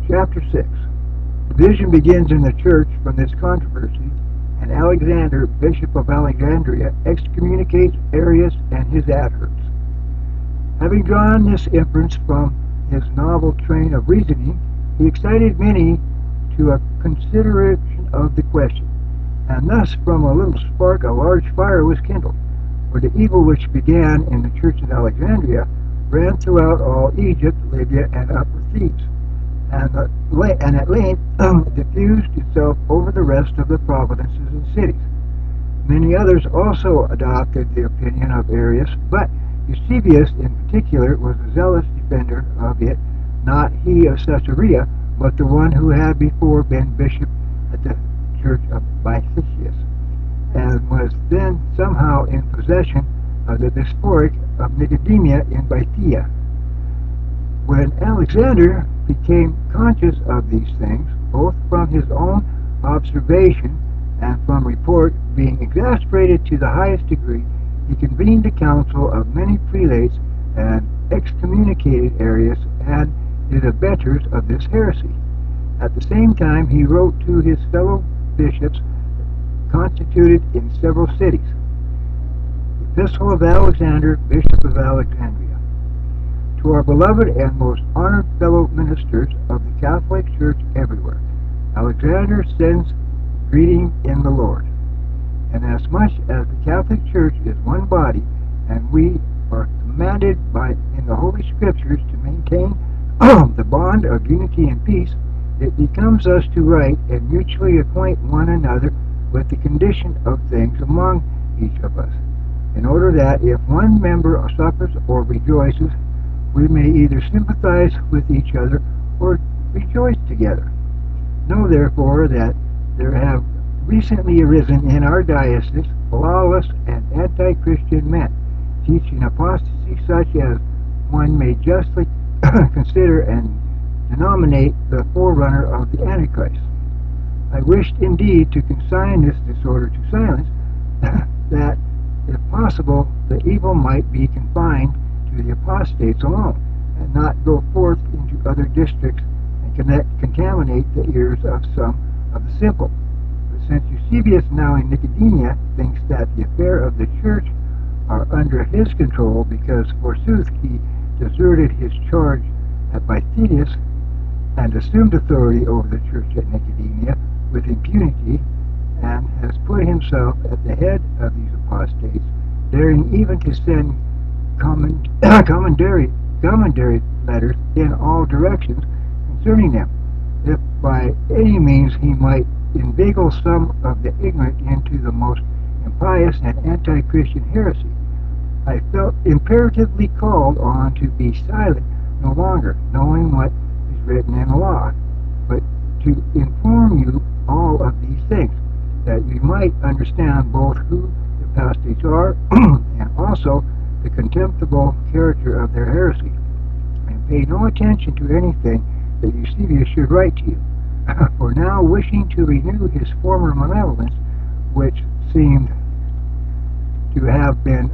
Chapter 6. Division begins in the church from this controversy, and Alexander, Bishop of Alexandria, excommunicates Arius and his adherents. Having drawn this inference from his novel train of reasoning, he excited many to a consideration of the question, and thus from a little spark a large fire was kindled, for the evil which began in the church of Alexandria ran throughout all Egypt, Libya, and Upper Thebes, and at length diffused itself over the rest of the provinces and cities. Many others also adopted the opinion of Arius, but Eusebius in particular was a zealous defender of it, not he of Caesarea, but the one who had before been bishop at the church of Bythius, and was then somehow in possession of the diasporic of Nicomedia in Bithynia. When Alexander became conscious of these things, both from his own observation and from report, being exasperated to the highest degree, he convened a council of many prelates and excommunicated Arius and the abettors of this heresy. At the same time, he wrote to his fellow bishops constituted in several cities. Epistle of Alexander, Bishop of Alexandria. To our beloved and most honored fellow ministers of the Catholic Church everywhere, Alexander sends greeting in the Lord. And as much as the Catholic Church is one body, and we are commanded in the Holy Scriptures to maintain the bond of unity and peace, it becomes us to write and mutually acquaint one another with the condition of things among each of us, in order that if one member suffers or rejoices, we may either sympathize with each other or rejoice together. Know therefore that there have recently arisen in our diocese lawless and anti-Christian men, teaching apostasy such as one may justly consider and denominate the forerunner of the Antichrist. I wished indeed to consign this disorder to silence, that, if possible, the evil might be confined to the apostates alone, and not go forth into other districts and contaminate the ears of some of the simple. But since Eusebius now in Nicomedia thinks that the affair of the church are under his control, because forsooth he deserted his charge at Bythius and assumed authority over the church at Nicomedia with impunity, and has put himself at the head of these apostates, daring even to send commentary letters in all directions concerning them, if by any means he might inveigle some of the ignorant into the most impious and anti-Christian heresy. I felt imperatively called on to be silent no longer, knowing what is written in the law, but to inform you all of these things, that you might understand both who the apostates are and also the contemptible character of their heresy, and pay no attention to anything that Eusebius should write to you. For now, wishing to renew his former malevolence, which seemed to have been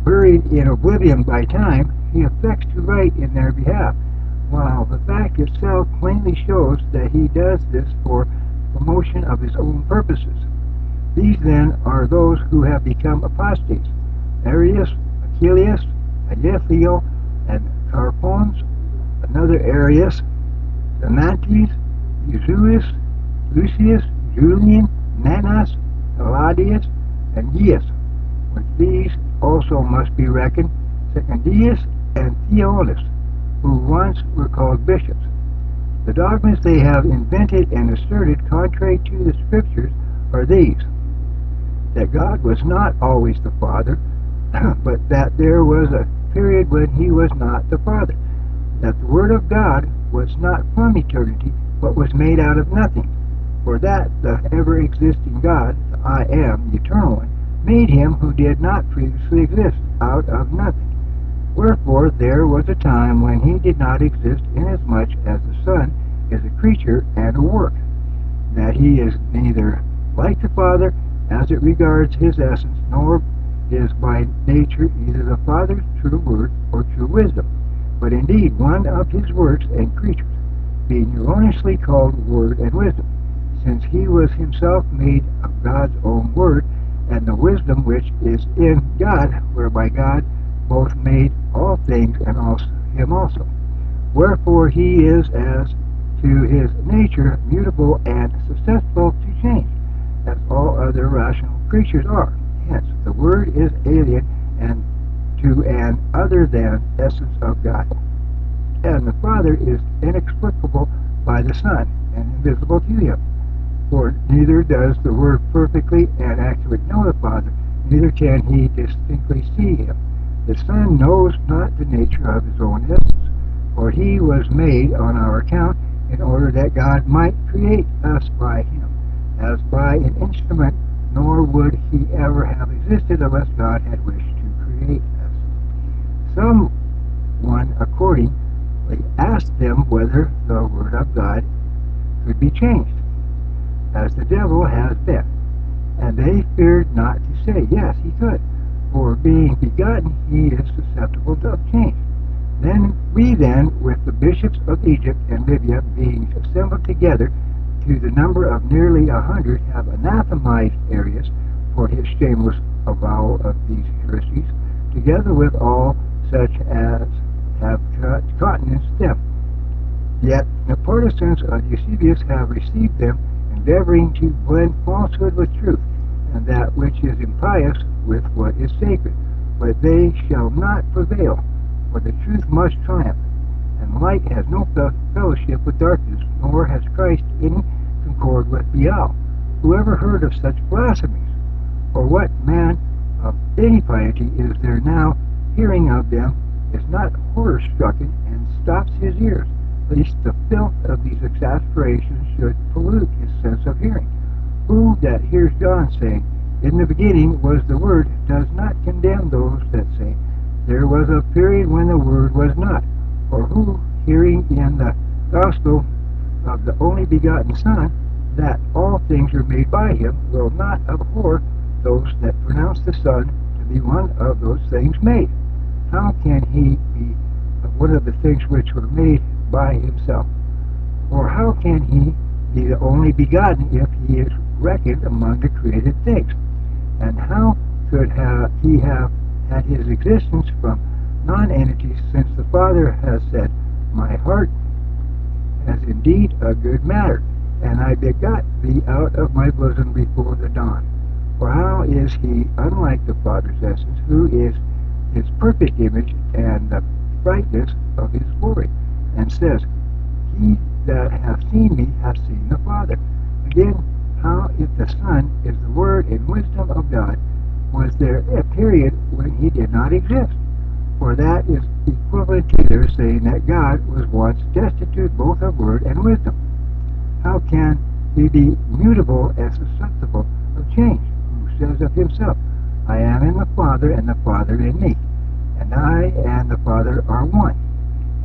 buried in oblivion by time, he affects to write in their behalf, while the fact itself plainly shows that he does this for promotion of his own purposes. These then are those who have become apostates: Arius, Achilles, Adithio, and Carpons, another Arius, Amantes, Eusebius, Lucius, Julian, Manas, Eladius, and Gaius. With these also must be reckoned Secundius and Theonis, who once were called bishops. The dogmas they have invented and asserted contrary to the Scriptures are these: that God was not always the Father, but that there was a period when he was not the Father, that the Word of God was not from eternity, but was made out of nothing, for that the ever-existing God, the I Am, the Eternal One, made him who did not previously exist out of nothing. Wherefore there was a time when he did not exist, inasmuch as the Son is a creature and a work, that he is neither like the Father as it regards his essence, nor is by nature either the Father's true word or true wisdom, but indeed one of his works and creatures. being erroneously called Word and Wisdom, since he was himself made of God's own Word, and the wisdom which is in God, whereby God both made all things, and also him also. Wherefore he is as to his nature mutable and susceptible to change, as all other rational creatures are. Hence, the Word is alien and to an other than essence of God, and the Father is inexplicable by the Son, and invisible to him. For neither does the Word perfectly and accurately know the Father, neither can he distinctly see him. The Son knows not the nature of his own essence, for he was made on our account, in order that God might create us by him, as by an instrument, nor would he ever have existed unless God had wished to create us. Someone accordingly asked them whether the Word of God could be changed, as the devil has been. And they feared not to say, Yes, he could, for being begotten he is susceptible of change. We then, with the bishops of Egypt and Libya, being assembled together to the number of nearly 100, have anathematized Arius for his shameless avowal of these heresies, together with all such as have countenanced them. Yet the partisans of Eusebius have received them, endeavoring to blend falsehood with truth, and that which is impious with what is sacred. But they shall not prevail, for the truth must triumph. And light has no fellowship with darkness, nor has Christ any concord with Belial. Whoever heard of such blasphemies? Or what man of any piety is there now hearing of them is not horror-stricken and stops his ears, lest the filth of these exasperations should pollute his sense of hearing? Who that hears John saying, In the beginning was the Word, does not condemn those that say, There was a period when the Word was not? Or who, hearing in the gospel of the only begotten Son, that all things are made by him, will not abhor those that pronounce the Son to be one of those things made? How can he be one of the things which were made by himself? Or how can he be the only begotten if he is reckoned among the created things? And how could he have had his existence from non-entities, since the Father has said, My heart has indeed a good matter, and I begot thee out of my bosom before the dawn? For how is he unlike the Father's essence, who is his perfect image and the brightness of his glory? And says, He that hath seen me hath seen the Father. Again, how if the Son is the Word and wisdom of God, was there a period when he did not exist? For that is equivalent to their saying that God was once destitute both of word and wisdom. How can he be mutable and susceptible of change, who says of himself, I am in the Father, and the Father in me, and I and the Father are one?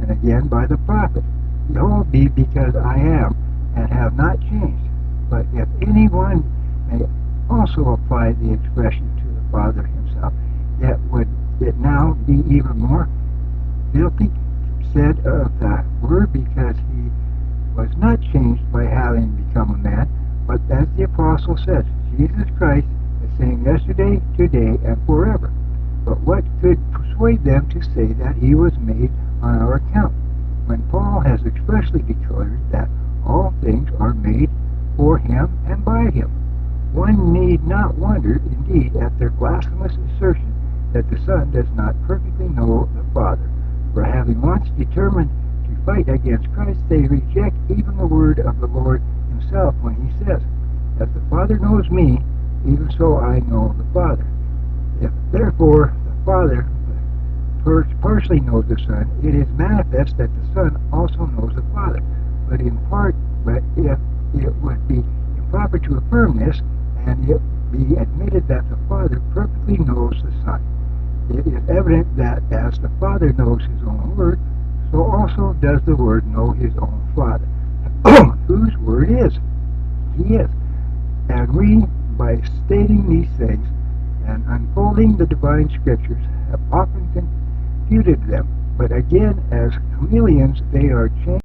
And again by the prophet, Behold me, because I am, and have not changed. But if anyone may also apply the expression to the Father himself, yet would it now be even more filthy said of the Word, because he was not changed by having become a man, but as the Apostle says, Jesus Christ the same yesterday, today, and forever. But what could persuade them to say that he was made on our account, when Paul has expressly declared that all things are made for him and by him? One need not wonder, indeed, at their blasphemous assertion that the Son does not perfectly know the Father. For having once determined to fight against Christ, they reject even the word of the Lord himself when he says, As the Father knows me, even so I know the Father. If therefore the Father partially knows the Son, it is manifest that the Son also knows the Father, but in part. But if it would be improper to affirm this, and it be admitted that the Father perfectly knows the Son, it is evident that as the Father knows his own Word, so also does the Word know his own Father, whose Word is. He is. And we, by stating these things and unfolding the divine Scriptures, have often confuted them, but again, as chameleons, they are changed